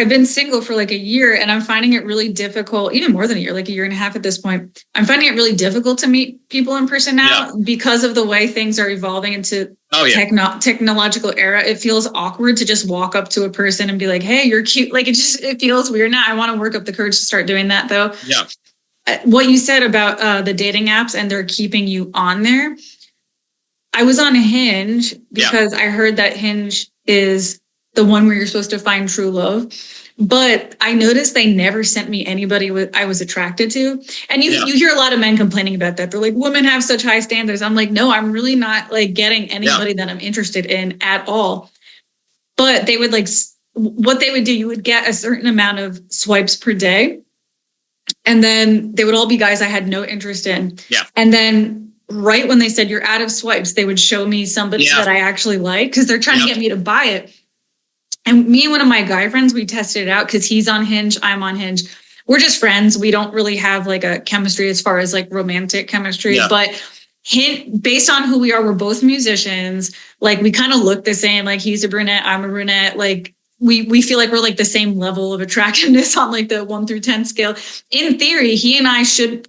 I've been single for like a year and I'm finding it really difficult, even more than a year, like a year and a half at this point. I'm finding it really difficult to meet people in person now because of the way things are evolving into technological era. It feels awkward to just walk up to a person and be like, hey, you're cute. Like it feels weird now. I want to work up the courage to start doing that though. Yeah. What you said about the dating apps and they're keeping you on there. I was on Hinge because I heard that Hinge is the one where you're supposed to find true love. But I noticed they never sent me anybody I was attracted to. And you hear a lot of men complaining about that. They're like, women have such high standards. I'm like, no, I'm really not like getting anybody that I'm interested in at all. But they would what they would do, you would get a certain amount of swipes per day. And then they would all be guys I had no interest in. Yeah. And then right when they said you're out of swipes, they would show me somebody that I actually like because they're trying to get me to buy it. And me and one of my guy friends, we tested it out because he's on Hinge, I'm on Hinge. We're just friends. We don't really have like a chemistry as far as like romantic chemistry, but based on who we are, we're both musicians. Like we kind of look the same. Like he's a brunette, I'm a brunette. Like we feel like we're like the same level of attractiveness on like the 1 through 10 scale. In theory, he and I should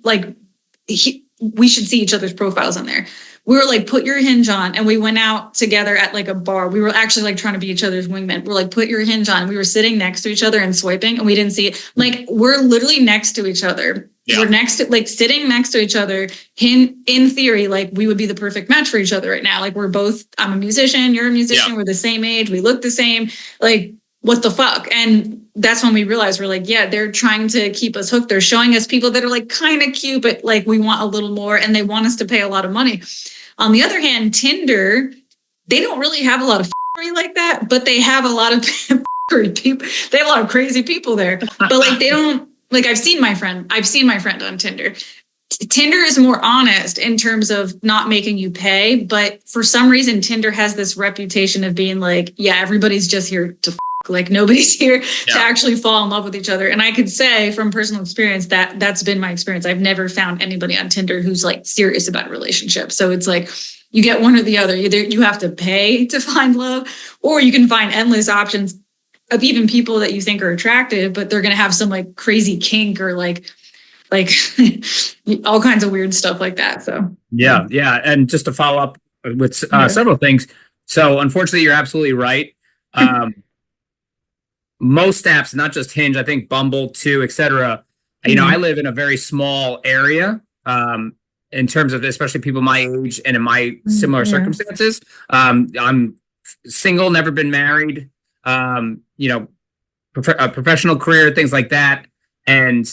we should see each other's profiles on there. We were like, put your Hinge on. And we went out together at like a bar. We were actually like trying to be each other's wingmen. We're like, put your Hinge on. We were sitting next to each other and swiping and we didn't see it. Like we're literally next to each other. Yeah. We're sitting next to each other. In theory, like we would be the perfect match for each other right now. Like I'm a musician, you're a musician. We're the same age. We look the same. Like what the fuck? And that's when we realized we're like, they're trying to keep us hooked. They're showing us people that are like kind of cute, but like we want a little more and they want us to pay a lot of money. On the other hand, Tinder, they don't really have a lot of like that, but they have a lot of people. They have a lot of crazy people there, but like they don't like. I've seen my friend on Tinder. Tinder is more honest in terms of not making you pay, but for some reason, Tinder has this reputation of being like, everybody's just here to like nobody's here to actually fall in love with each other. And I could say from personal experience that that's been my experience. I've never found anybody on Tinder who's like serious about a relationship. So it's like you get one or the other. Either you have to pay to find love or you can find endless options of even people that you think are attractive, but they're going to have some like crazy kink or like all kinds of weird stuff like that. So yeah. And just to follow up with several things. So unfortunately, you're absolutely right. Most apps, not just Hinge, I think Bumble too, etc. You know, I live in a very small area in terms of especially people my age and in my similar circumstances. I'm single, never been married, a professional career, things like that. And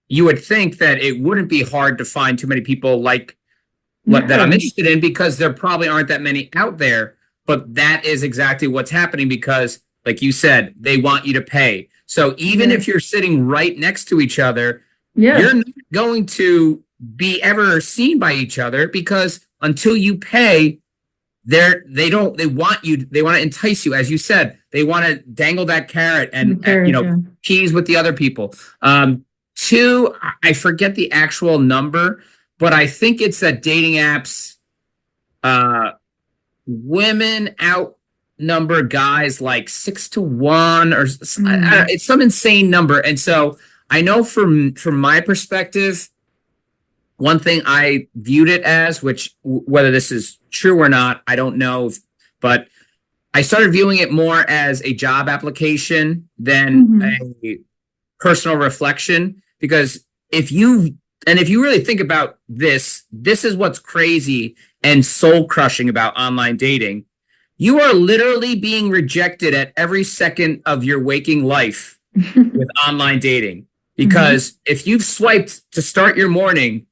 you would think that it wouldn't be hard to find too many people like that I'm interested in because there probably aren't that many out there. But that is exactly what's happening because like you said, they want you to pay. So even if you're sitting right next to each other, you're not going to be ever seen by each other because until you pay, they want to entice you. As you said, they want to dangle that carrot and tease with the other people. Two, I forget the actual number, but I think it's that dating apps, women outnumber guys like 6-1 or it's some insane number. And so I know from my perspective, one thing I viewed it as, which whether this is true or not, I don't know, but I started viewing it more as a job application than a personal reflection. Because if you really think about this is what's crazy and soul crushing about online dating. You are literally being rejected at every second of your waking life with online dating. Because if you've swiped to start your morning,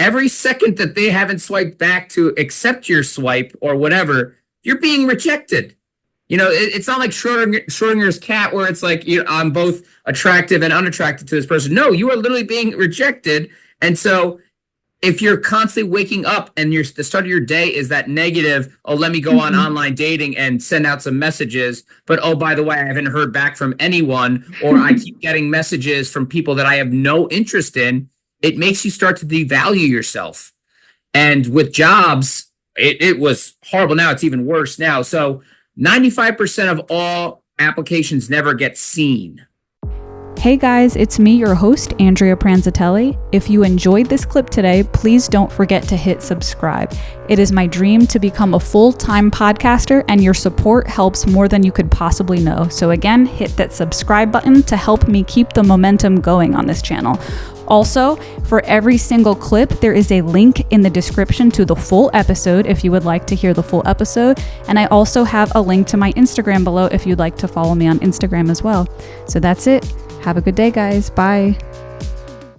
every second that they haven't swiped back to accept your swipe or whatever, you're being rejected. You know, it's not like Schrodinger's cat where it's like, I'm both attractive and unattracted to this person. No, you are literally being rejected. And so if you're constantly waking up and the start of your day is that negative, let me go on online dating and send out some messages. But, by the way, I haven't heard back from anyone, or I keep getting messages from people that I have no interest in. It makes you start to devalue yourself. And with jobs, it was horrible. Now it's even worse now. So 95% of all applications never get seen. Hey guys, it's me, your host, Andrea Pranzatelli. If you enjoyed this clip today, please don't forget to hit subscribe. It is my dream to become a full-time podcaster, and your support helps more than you could possibly know. So again, hit that subscribe button to help me keep the momentum going on this channel. Also, for every single clip, there is a link in the description to the full episode if you would like to hear the full episode. And I also have a link to my Instagram below if you'd like to follow me on Instagram as well. So that's it. Have a good day, guys. Bye.